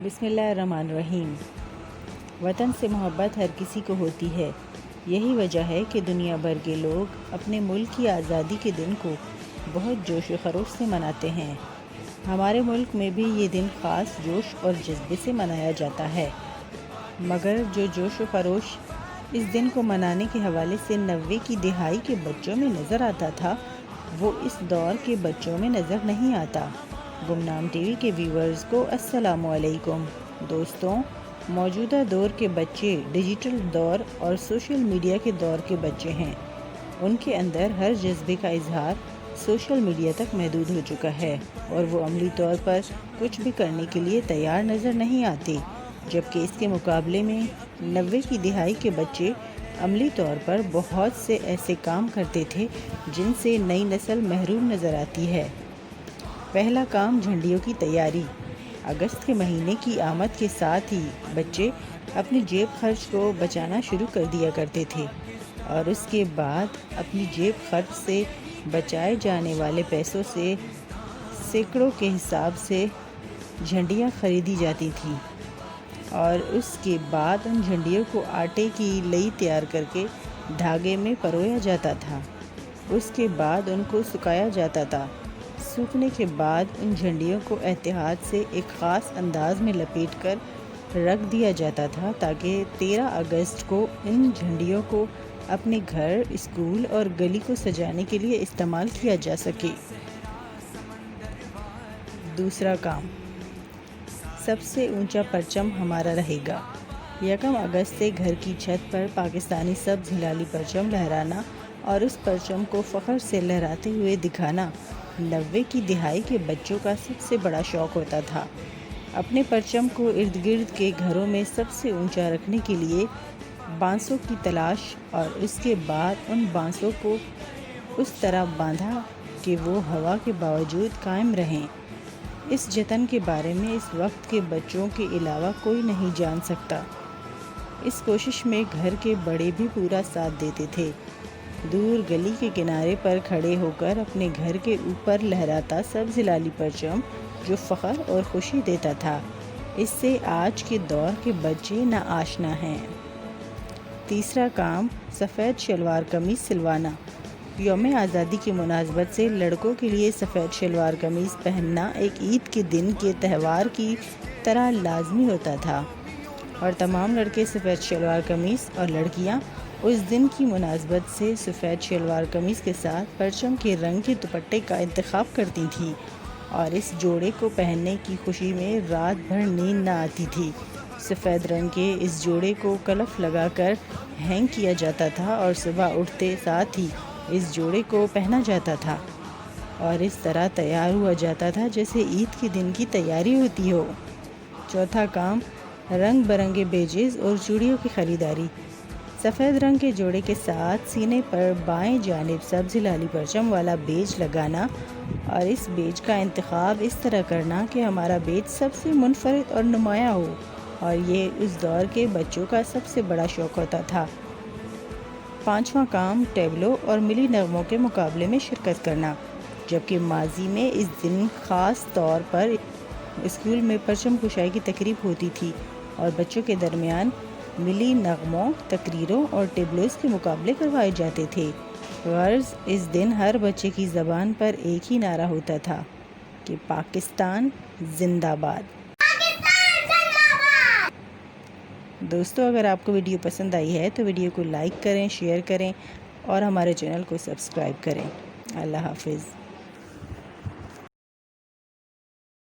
بسم اللہ الرحمن الرحیم۔ وطن سے محبت ہر کسی کو ہوتی ہے۔ یہی وجہ ہے کہ دنیا بھر کے لوگ اپنے ملک کی آزادی کے دن کو بہت جوش و خروش سے مناتے ہیں۔ ہمارے ملک میں بھی یہ دن خاص جوش اور جذبے سے منایا جاتا ہے، مگر جو جوش و خروش اس دن کو منانے کے حوالے سے 90 کی دہائی کے بچوں میں نظر آتا تھا، وہ اس دور کے بچوں میں نظر نہیں آتا۔ گمنام ٹی وی کے ویورز کو السلام علیکم۔ دوستوں، موجودہ دور کے بچے ڈیجیٹل دور اور سوشل میڈیا کے دور کے بچے ہیں۔ ان کے اندر ہر جذبے کا اظہار سوشل میڈیا تک محدود ہو چکا ہے اور وہ عملی طور پر کچھ بھی کرنے کے لیے تیار نظر نہیں آتے، جبکہ اس کے مقابلے میں 90 کی دہائی کے بچے عملی طور پر بہت سے ایسے کام کرتے تھے جن سے نئی نسل محروم نظر آتی ہے۔ پہلا کام جھنڈیوں کی تیاری۔ اگست کے مہینے کی آمد کے ساتھ ہی بچے اپنی جیب خرچ کو بچانا شروع کر دیا کرتے تھے اور اس کے بعد اپنی جیب خرچ سے بچائے جانے والے پیسوں سے سینکڑوں کے حساب سے جھنڈیاں خریدی جاتی تھیں اور اس کے بعد ان جھنڈیوں کو آٹے کی لئی تیار کر کے دھاگے میں پرویا جاتا تھا۔ اس کے بعد ان کو سکھایا جاتا تھا۔ سوکھنے کے بعد ان جھنڈیوں کو احتیاط سے ایک خاص انداز میں لپیٹ کر رکھ دیا جاتا تھا تاکہ 13 اگست کو ان جھنڈیوں کو اپنے گھر، اسکول اور گلی کو سجانے کے لیے استعمال کیا جا سکے۔ دوسرا کام، سب سے اونچا پرچم ہمارا رہے گا۔ 1 اگست سے گھر کی چھت پر پاکستانی سبز ہلالی پرچم لہرانا اور اس پرچم کو فخر سے لہراتے ہوئے دکھانا 90 کی دہائی کے بچوں کا سب سے بڑا شوق ہوتا تھا۔ اپنے پرچم کو ارد گرد کے گھروں میں سب سے اونچا رکھنے کے لیے بانسوں کی تلاش اور اس کے بعد ان بانسوں کو اس طرح باندھا کہ وہ ہوا کے باوجود قائم رہیں۔ اس جتن کے بارے میں اس وقت کے بچوں کے علاوہ کوئی نہیں جان سکتا۔ اس کوشش میں گھر کے بڑے بھی پورا ساتھ دیتے تھے۔ دور گلی کے کنارے پر کھڑے ہو کر اپنے گھر کے اوپر لہراتا سبز ہلالی پرچم جو فخر اور خوشی دیتا تھا، اس سے آج کے دور کے بچے ناآشنا ہیں۔ تیسرا کام، سفید شلوار قمیض سلوانا۔ یوم آزادی کی مناسبت سے لڑکوں کے لیے سفید شلوار قمیض پہننا ایک عید کے دن کے تہوار کی طرح لازمی ہوتا تھا اور تمام لڑکے سفید شلوار قمیض اور لڑکیاں اس دن کی مناسبت سے سفید شلوار قمیض کے ساتھ پرچم کے رنگ کے دوپٹے کا انتخاب کرتی تھیں اور اس جوڑے کو پہننے کی خوشی میں رات بھر نیند نہ آتی تھی۔ سفید رنگ کے اس جوڑے کو کلف لگا کر ہینگ کیا جاتا تھا اور صبح اٹھتے ساتھ ہی اس جوڑے کو پہنا جاتا تھا اور اس طرح تیار ہوا جاتا تھا جیسے عید کے دن کی تیاری ہوتی ہو۔ چوتھا کام، رنگ برنگے بیجز اور چوڑیوں کی خریداری۔ سفید رنگ کے جوڑے کے ساتھ سینے پر بائیں جانب سبز ہلالی پرچم والا بیج لگانا اور اس بیج کا انتخاب اس طرح کرنا کہ ہمارا بیج سب سے منفرد اور نمایاں ہو، اور یہ اس دور کے بچوں کا سب سے بڑا شوق ہوتا تھا۔ پانچواں کام، ٹیبلوں اور ملی نغموں کے مقابلے میں شرکت کرنا۔ جبکہ ماضی میں اس دن خاص طور پر اسکول میں پرچم کشائی کی تقریب ہوتی تھی اور بچوں کے درمیان ملی نغموں، تقریروں اور ٹیبلوز کے مقابلے کروائے جاتے تھے۔ غرض اس دن ہر بچے کی زبان پر ایک ہی نعرہ ہوتا تھا کہ پاکستان زندہ باد۔ دوستو، اگر آپ کو ویڈیو پسند آئی ہے تو ویڈیو کو لائک کریں، شیئر کریں اور ہمارے چینل کو سبسکرائب کریں۔ اللہ حافظ۔